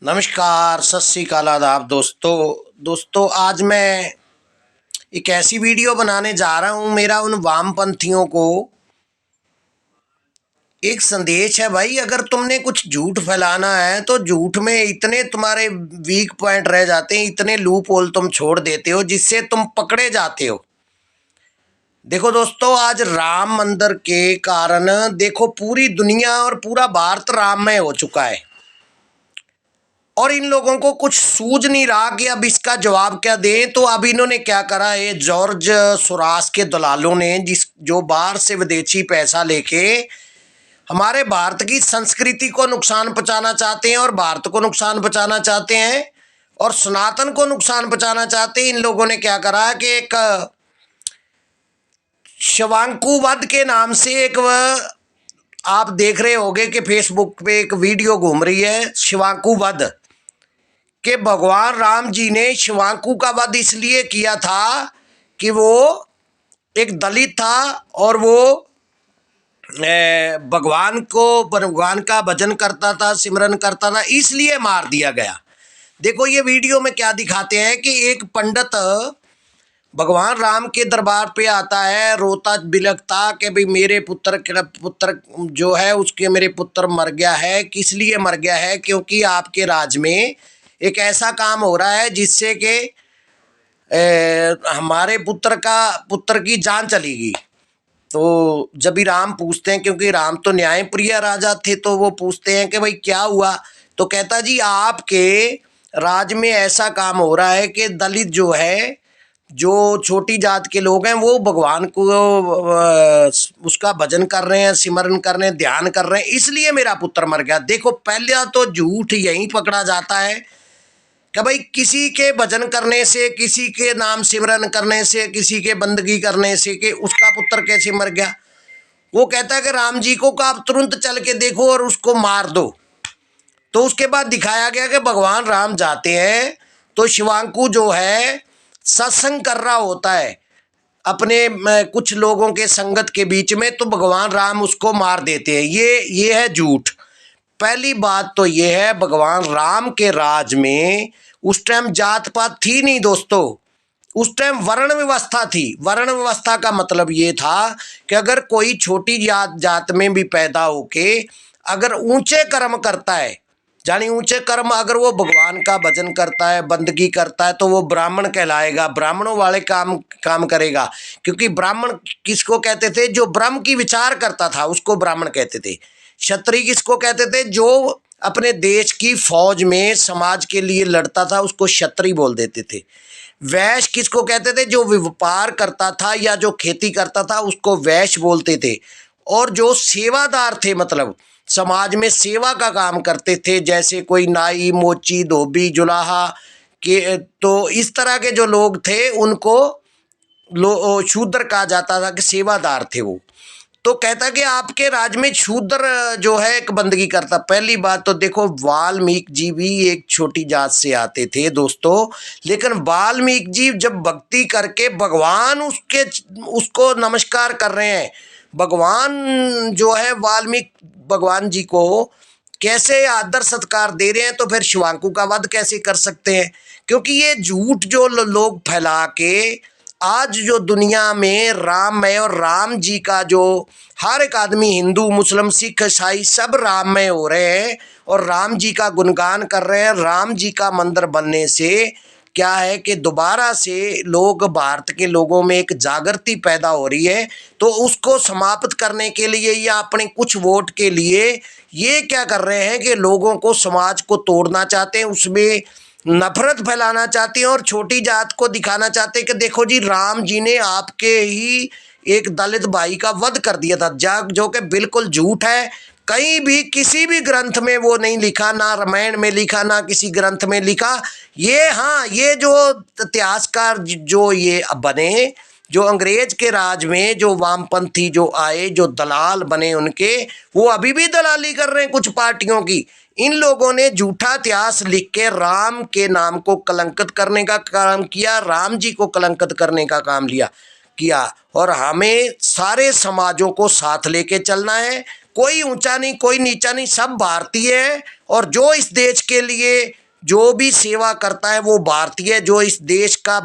नमस्कार, सत श्री अकाल, आदाब दोस्तों आज मैं एक ऐसी वीडियो बनाने जा रहा हूँ। मेरा उन वामपंथियों को एक संदेश है भाई, अगर तुमने कुछ झूठ फैलाना है तो झूठ में इतने तुम्हारे वीक पॉइंट रह जाते हैं, इतने लूप होल तुम छोड़ देते हो जिससे तुम पकड़े जाते हो। देखो दोस्तों, आज राम मंदिर के कारण देखो पूरी दुनिया और पूरा भारत राममय हो चुका है और इन लोगों को कुछ सूझ नहीं रहा कि अब इसका जवाब क्या दें। तो अब इन्होंने क्या करा, ये जॉर्ज सोरास के दलालों ने जो बाहर से विदेशी पैसा लेके हमारे भारत की संस्कृति को नुकसान पहुंचाना चाहते हैं और भारत को नुकसान पहुंचाना चाहते हैं और सनातन को नुकसान पहुंचाना चाहते हैं। इन लोगों ने क्या करा कि एक शिवांकु वध के नाम से एक आप देख रहे होंगे कि फेसबुक पे एक वीडियो घूम रही है, शिवांकु वध कि भगवान राम जी ने शिवांकु का वध इसलिए किया था कि वो एक दलित था और वो भगवान का भजन करता था, सिमरन करता था, इसलिए मार दिया गया। देखो ये वीडियो में क्या दिखाते हैं कि एक पंडित भगवान राम के दरबार पे आता है, रोता बिलखता कि भाई मेरे पुत्र जो है उसके मेरे पुत्र मर गया है। किस लिए मर गया है? क्योंकि आपके राज में एक ऐसा काम हो रहा है जिससे कि हमारे पुत्र की जान चलेगी। तो जब भी राम पूछते हैं, क्योंकि राम तो न्यायप्रिय राजा थे, तो वो पूछते हैं कि भाई क्या हुआ। तो कहता जी आपके राज में ऐसा काम हो रहा है कि दलित जो है, जो छोटी जात के लोग हैं, वो भगवान को उसका भजन कर रहे हैं, सिमरन कर रहे हैं, ध्यान कर रहे हैं, इसलिए मेरा पुत्र मर गया। देखो पहले तो झूठ यहीं पकड़ा जाता है कि भाई किसी के भजन करने से, किसी के नाम सिमरन करने से, किसी के बंदगी करने से कि उसका पुत्र कैसे मर गया। वो कहता है कि राम जी को आप तुरंत चल के देखो और उसको मार दो। तो उसके बाद दिखाया गया कि भगवान राम जाते हैं तो शिवांकु जो है सत्संग कर रहा होता है अपने कुछ लोगों के संगत के बीच में, तो भगवान राम उसको मार देते हैं। ये है झूठ। पहली बात तो ये है, भगवान राम के राज में उस टाइम जात पात थी नहीं दोस्तों, उस टाइम वर्ण व्यवस्था थी। वर्ण व्यवस्था का मतलब ये था कि अगर कोई छोटी जात में भी पैदा होके अगर ऊंचे कर्म करता है, यानी ऊंचे कर्म, अगर वो भगवान का भजन करता है, बंदगी करता है, तो वो ब्राह्मण कहलाएगा, ब्राह्मणों वाले काम करेगा। क्योंकि ब्राह्मण किसको कहते थे? जो ब्रह्म की विचार करता था उसको ब्राह्मण कहते थे। क्षत्रिय किसको कहते थे? जो अपने देश की फौज में समाज के लिए लड़ता था उसको क्षत्रिय बोल देते थे। वैश्य किसको कहते थे? जो व्यापार करता था या जो खेती करता था उसको वैश्य बोलते थे। और जो सेवादार थे, मतलब समाज में सेवा का काम करते थे, जैसे कोई नाई, मोची, धोबी, जुलाहा के, तो इस तरह के जो लोग थे उनको शूद्र कहा जाता था कि सेवादार थे वो। तो कहता कि आपके राज में शूद्र जो है एक बंदगी करता। पहली बात तो देखो, वाल्मीकि जी भी एक छोटी जात से आते थे दोस्तों, लेकिन वाल्मीकि जी जब भक्ति करके भगवान उसको नमस्कार कर रहे हैं, भगवान जो है वाल्मीकि भगवान जी को कैसे आदर सत्कार दे रहे हैं, तो फिर शिवांकु का वध कैसे कर सकते हैं? क्योंकि ये झूठ जो लोग फैला के आज जो दुनिया में राममय और राम जी का जो हर एक आदमी, हिंदू, मुस्लिम, सिख, ईसाई, सब राममय हो रहे हैं और राम जी का गुणगान कर रहे हैं। राम जी का मंदिर बनने से क्या है कि दोबारा से लोग, भारत के लोगों में एक जागृति पैदा हो रही है। तो उसको समाप्त करने के लिए या अपने कुछ वोट के लिए ये क्या कर रहे हैं कि लोगों को, समाज को तोड़ना चाहते हैं, उसमें नफरत फैलाना चाहते हैं और छोटी जात को दिखाना चाहते हैं कि देखो जी राम जी ने आपके ही एक दलित भाई का वध कर दिया था, जो कि बिल्कुल झूठ है। कहीं भी किसी भी ग्रंथ में वो नहीं लिखा, ना रामायण में लिखा, ना किसी ग्रंथ में लिखा। ये हाँ, ये जो इतिहासकार जो ये बने, जो अंग्रेज के राज में जो वामपंथी जो आए, जो दलाल बने उनके, वो अभी भी दलाली कर रहे हैं कुछ पार्टियों की। इन लोगों ने झूठा इतिहास लिख के राम के नाम को कलंकित करने का काम किया, राम जी को कलंकित करने का काम किया। और हमें सारे समाजों को साथ लेके चलना है, कोई ऊंचा नहीं, कोई नीचा नहीं, सब भारतीय है और जो इस देश के लिए जो भी सेवा करता है वो भारतीय, जो इस देश का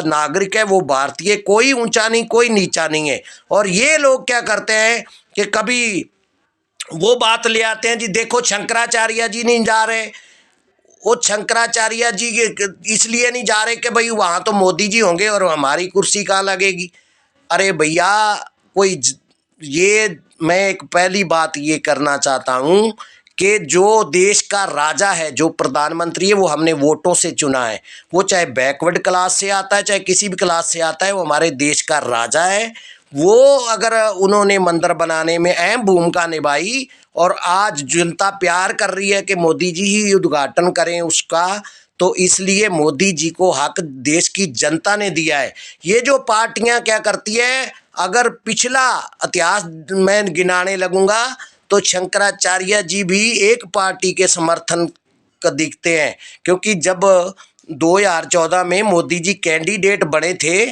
नागरिक है वो भारतीय, कोई ऊंचा नहीं कोई नीचा नहीं है। और ये लोग क्या करते हैं कि कभी वो बात ले आते हैं जी, देखो शंकराचार्य जी नहीं जा रहे, वो शंकराचार्य जी इसलिए नहीं जा रहे कि भाई वहाँ तो मोदी जी होंगे और हमारी कुर्सी कहाँ लगेगी। अरे भैया ये मैं एक पहली बात ये करना चाहता हूँ कि जो देश का राजा है, जो प्रधानमंत्री है, वो हमने वोटों से चुना है। वो चाहे बैकवर्ड क्लास से आता है चाहे किसी भी क्लास से आता है, वो हमारे देश का राजा है। वो अगर उन्होंने मंदिर बनाने में अहम भूमिका निभाई और आज जनता प्यार कर रही है कि मोदी जी ही उद्घाटन करें उसका, तो इसलिए मोदी जी को हक देश की जनता ने दिया है। ये जो पार्टियां क्या करती है, अगर पिछला इतिहास मैं गिनाने लगूंगा तो शंकराचार्य जी भी एक पार्टी के समर्थन का दिखते हैं, क्योंकि जब 2014 में मोदी जी कैंडिडेट बने थे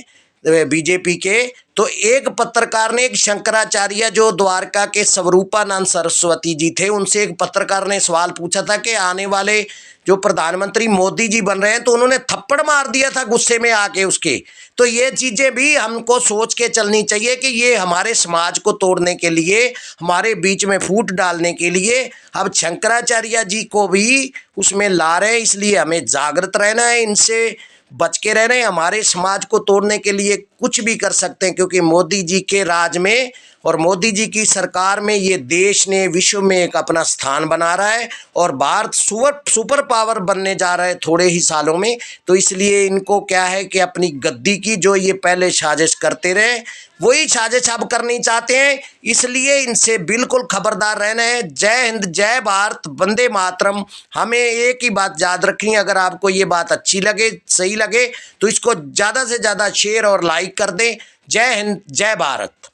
बीजेपी के, तो एक पत्रकार ने, एक शंकराचार्य जो द्वारका के स्वरूपानंद सरस्वती जी थे, उनसे एक पत्रकार ने सवाल पूछा था कि आने वाले जो प्रधानमंत्री मोदी जी बन रहे हैं, तो उन्होंने थप्पड़ मार दिया था गुस्से में आके उसके। तो ये चीज़ें भी हमको सोच के चलनी चाहिए कि ये हमारे समाज को तोड़ने के लिए, हमारे बीच में फूट डालने के लिए अब शंकराचार्य जी को भी उसमें ला रहे हैं। इसलिए हमें जागृत रहना है, इनसे बच के रह रहे हैं। हमारे समाज को तोड़ने के लिए कुछ भी कर सकते हैं, क्योंकि मोदी जी के राज में और मोदी जी की सरकार में ये देश ने विश्व में एक अपना स्थान बना रहा है और भारत सुपर पावर बनने जा रहा है थोड़े ही सालों में। तो इसलिए इनको क्या है कि अपनी गद्दी की जो ये पहले साजिश करते रहे, वही साजिश अब करनी चाहते हैं। इसलिए इनसे बिल्कुल खबरदार रहना है। जय हिंद, जय भारत, वंदे मातरम। हमें एक ही बात याद रखनी है, अगर आपको ये बात अच्छी लगे, सही लगे, तो इसको ज़्यादा से ज़्यादा शेयर और लाइक कर दें। जय हिंद, जय भारत।